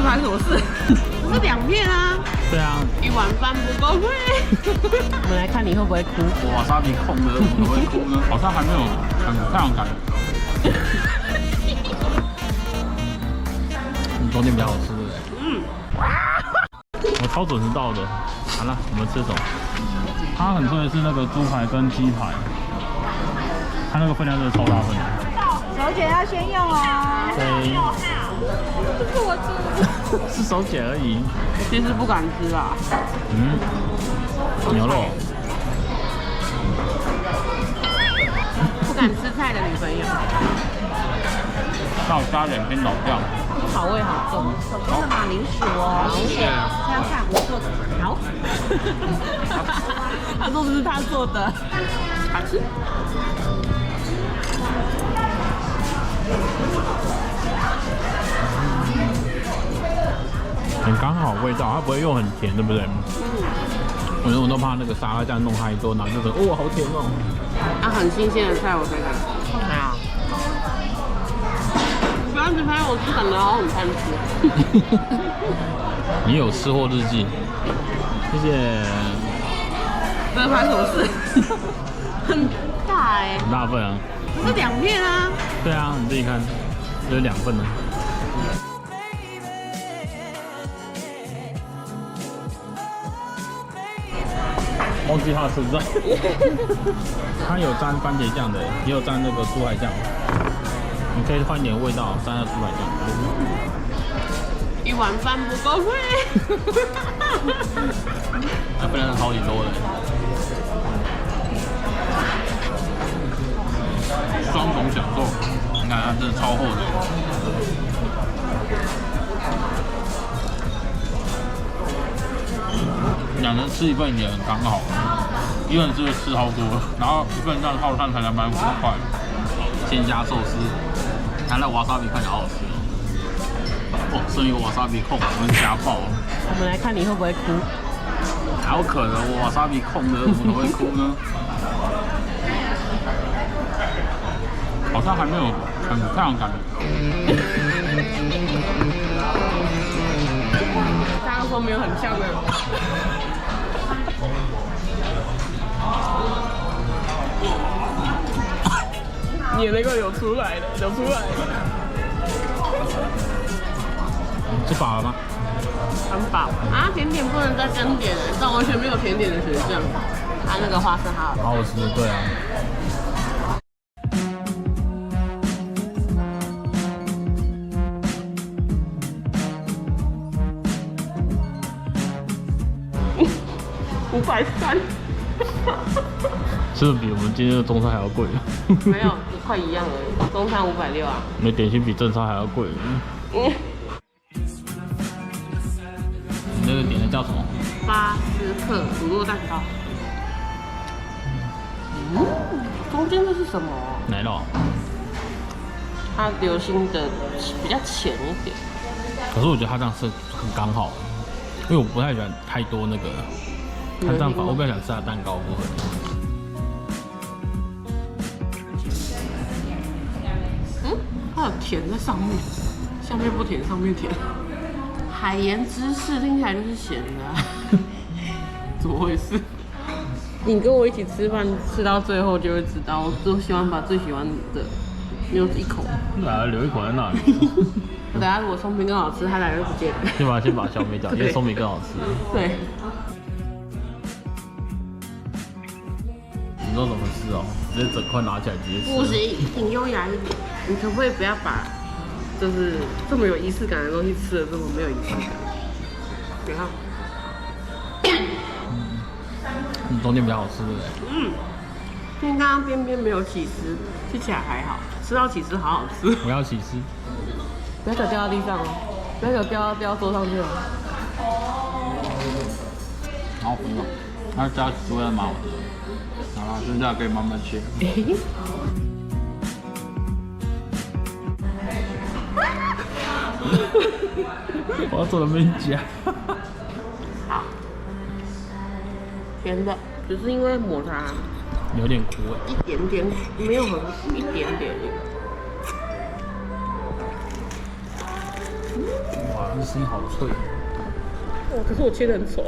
发生什么事？不是2片啊？对啊，一碗饭不够贵。我们来看你会不会哭。瓦萨比控的怎么会哭呢？好像还没有很非常感。你中间比较好吃的。嗯。我超准时到的。好了，我们吃什么？它很推的是那个猪排跟鸡排，它那个分量真的超大份。手剪要先用哦。对。是我吃。是手剪而已。其实不敢吃啦。嗯。牛肉。不敢吃菜的女朋友。那我加点冰老酱。草味好重。手工的马铃薯哦。谢谢。这样看我做的。好。他说这是他做的。好吃。很刚好味道，它不会用很甜，对不对？我都怕那个沙拉酱弄太多，然后就是哦，好甜哦。啊，很新鲜的菜，我觉得。哎呀，不要只拍我吃，感觉好很贪吃。你有吃货日记，谢谢。这发生什么事？很大哎。很大份啊。是2片啊。对啊，你自己看，有2份呢。忘记它的存在。它有沾番茄酱的，也有沾那个猪排酱。你可以换点味道，沾下猪排酱。一碗饭不够贵。它分量超级多的。双重享受，你看它真的超厚的。2人吃1份也很刚好，一个人是吃超多，然后1份这样套餐才250块，先加寿司，看那瓦萨比看起来好好吃哦，剩一个瓦萨比控，我们加爆。我们来看你会不会哭。还有可能我瓦萨比控的怎么会哭呢？好像还没有很非常感。刚刚说没有很像的。你那个有出来的，有出来的。吃饱了吗？很饱啊！甜点不能再增点了，但完全没有甜点的选项。它那个花生好好好吃，对啊。530。是不是比我们今天的中餐还要贵？没有，快一样而已。中餐560啊。你点心比正餐还要贵。你那个点的叫什么？巴斯克乳酪蛋糕。中间这是什么？奶酪。它流心的比较浅一点。可是我觉得它这样是很刚好，因为我不太喜欢太多那个。它这样反，我比较想吃它蛋糕部分。它有甜在上面，下面不甜，上面甜。海盐芝士听起来就是咸的、啊，怎么回事？你跟我一起吃饭，吃到最后就会知道，我都喜欢把最喜欢的留一口。留一口在那里。等下如果松饼更好吃，它来就不见了。先把小米掉，因为松饼更好吃。对。你知道怎么吃哦？直接整块拿起来直接吃。不行，挺优雅一点。你可不可以不要把就是这么有仪式感的东西吃的这么没有仪式感？你看。中间比较好吃，对不对？因为刚刚边边没有起司，吃起来还好，吃到起司好好吃。我要起司。不要手掉到地上哦，不要手掉到桌上去哦。好粉哦，那加起司味道蛮好吃的。好啦，剩下可以慢慢切。我要做的没夹。好，甜的，只是因为抹茶有点苦味，一点点苦，没有很苦，一点点。哇，这声音好脆。可是我切的很丑。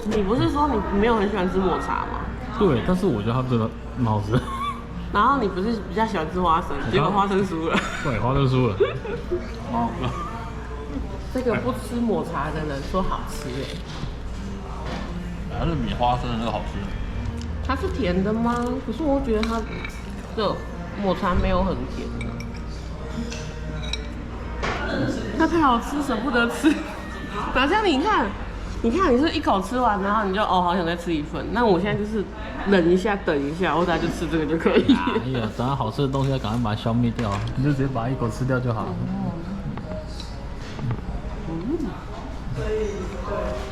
你不是说你没有很喜欢吃抹茶吗？对，但是我觉得它真的蛮好吃。然后你不是比较喜欢吃花生，结果花生输了。对，花生输了。哦。这个不吃抹茶的人说好吃还是比花生的那个好吃。它是甜的吗？可是我觉得它的抹茶没有很甜。它太好吃，舍不得吃。哪像你看，你是一口吃完，然后你就好想再吃一份。那我现在就是忍一下，等一下，我等下就吃这个就可以。哎呀，等下好吃的东西要赶快把它消灭掉，你就直接把它一口吃掉就好了。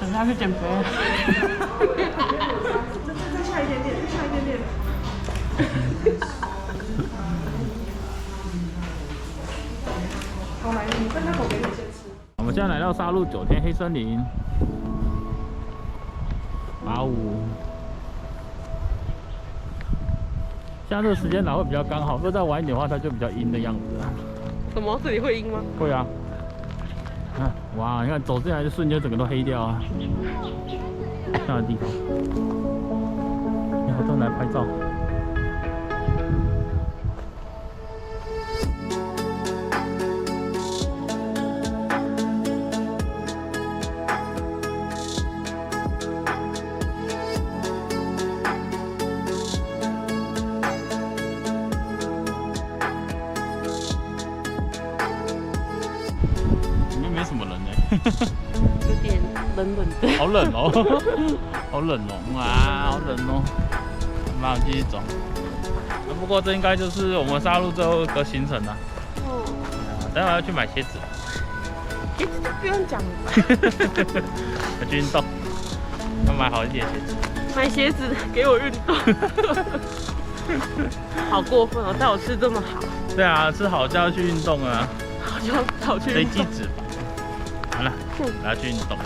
等下去减肥。再下一点点，再下一点点。好，来，你分那口给你先吃。我们现在来到沙鹿9天黑森林。85。现在这个时间来会比较刚好，如果再晚一点的话，它就比较阴的样子了。什么？这里会阴吗？会啊。看，哇，你看走进来就瞬间整个都黑掉啊！这样的地方，有好多人来拍照。没什么人呢，有点冷冷的。好冷哦，好冷哦，哇，好冷哦。那我继续走。不过这应该就是我们沙鹿最后一个行程了。哦。待会要去买鞋子。鞋子就不用讲了。要去运动，要买好一点鞋子。买鞋子给我运动。好过分哦，带我吃这么好。对啊，吃好就要去运动啊。好就跑去累积脂肪。好了，我要去运动。